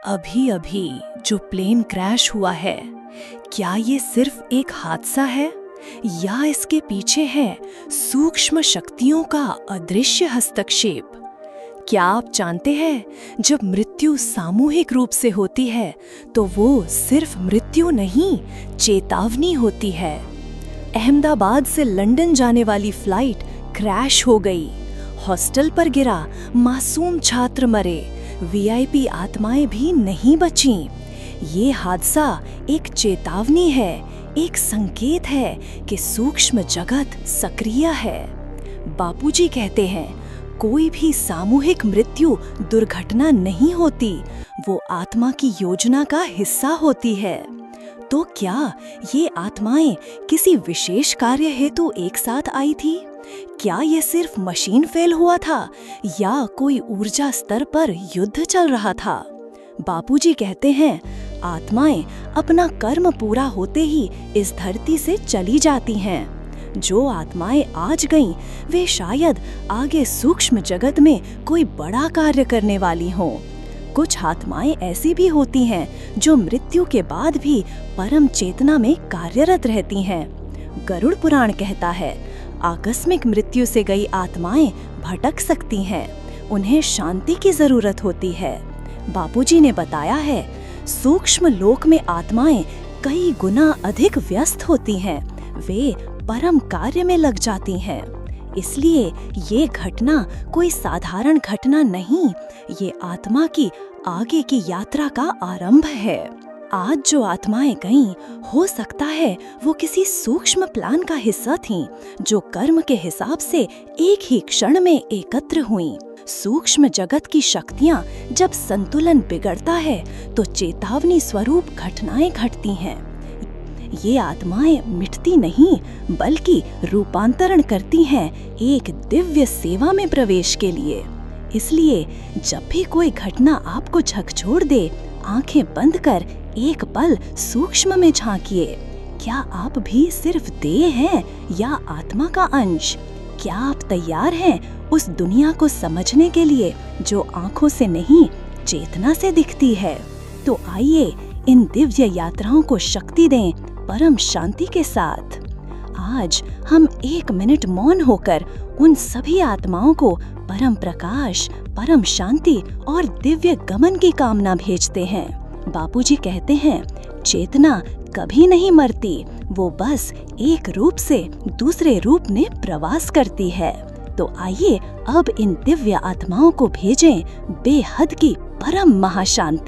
अभी अभी जो प्लेन क्रैश हुआ है, क्या ये सिर्फ एक हादसा है या इसके पीछे है सूक्ष्म शक्तियों का अदृश्य हस्तक्षेप? क्या आप जानते हैं, जब मृत्यु सामूहिक रूप से होती है तो वो सिर्फ मृत्यु नहीं, चेतावनी होती है। अहमदाबाद से लंदन जाने वाली फ्लाइट क्रैश हो गई, हॉस्टल पर गिरा, मासूम छात्र मरे, वीआईपी आत्माएं भी नहीं बचीं। ये हादसा एक चेतावनी है, एक संकेत है कि सूक्ष्म जगत सक्रिय है। बापूजी कहते हैं, कोई भी सामूहिक मृत्यु दुर्घटना नहीं होती, वो आत्मा की योजना का हिस्सा होती है। तो क्या ये आत्माएं किसी विशेष कार्य हेतु एक साथ आई थी? क्या ये सिर्फ मशीन फेल हुआ था या कोई ऊर्जा स्तर पर युद्ध चल रहा था? बापूजी कहते हैं, आत्माएं अपना कर्म पूरा होते ही इस धरती से चली जाती हैं। जो आत्माएं आज गईं, वे शायद आगे सूक्ष्म जगत में कोई बड़ा कार्य करने वाली हों। कुछ आत्माएं ऐसी भी होती हैं जो मृत्यु के बाद भी परम चेतना में कार्यरत रहती हैं। गरुड़ पुराण कहता है, आकस्मिक मृत्यु से गई आत्माएं भटक सकती हैं, उन्हें शांति की जरूरत होती है। बापूजी ने बताया है, सूक्ष्म लोक में आत्माएं कई गुना अधिक व्यस्त होती हैं, वे परम कार्य में लग जाती हैं। इसलिए ये घटना कोई साधारण घटना नहीं, ये आत्मा की आगे की यात्रा का आरंभ है। आज जो आत्माएं गईं, हो सकता है वो किसी सूक्ष्म प्लान का हिस्सा थीं, जो कर्म के हिसाब से एक ही क्षण में एकत्र हुईं। सूक्ष्म जगत की शक्तियां जब संतुलन बिगड़ता है तो चेतावनी स्वरूप घटनाएं घटती हैं। ये आत्माएं मिटती नहीं, बल्कि रूपांतरण करती हैं एक दिव्य सेवा में प्रवेश के लिए। इसलिए जब भी कोई घटना आपको झकझोर दे, आंखें बंद कर एक पल सूक्ष्म में झांकिए। क्या आप भी सिर्फ देह हैं या आत्मा का अंश? क्या आप तैयार हैं उस दुनिया को समझने के लिए जो आंखों से नहीं, चेतना से दिखती है? तो आइए इन दिव्य यात्राओं को शक्ति दें परम शांति के साथ। आज हम 1 मिनट मौन होकर उन सभी आत्माओं को परम प्रकाश, परम शांति और दिव्य गमन की कामना भेजते हैं। बापूजी कहते हैं, चेतना कभी नहीं मरती, वो बस एक रूप से दूसरे रूप में प्रवास करती है। तो आइए अब इन दिव्य आत्माओं को भेजें बेहद की परम महाशांति।